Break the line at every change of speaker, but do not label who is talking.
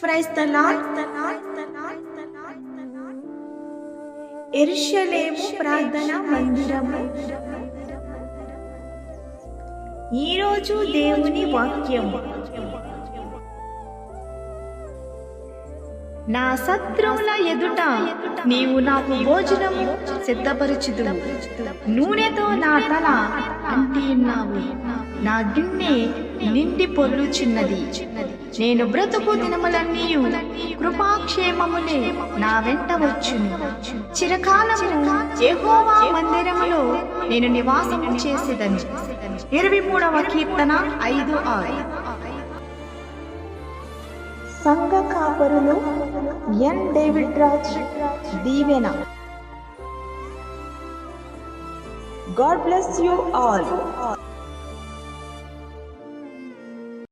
Praise the lord. యెరూషలేము ప్రార్థన మందిరము. ఈరోజు దేవుని వాక్యము. నా శత్రువుల ఎదుట నీవు నాకు భోజనము సిద్ధపరచుదువు. నూనెతో నా తల అంటి ఉన్నావు. నా గిన్నె నిండి పొర్లుచున్నది. నేను బ్రతుకు దినములన్నీ కృపాక్షేమములే నా వెంట వచ్చును. చిరకాలము యెహోవా మందిరములో నేను నివాసము చేసేదను. 23వ కీర్తన 5:6. సంఘ కాపరులు ఎన్ డేవిడ్ రాజ్ దీవెన. God bless you all.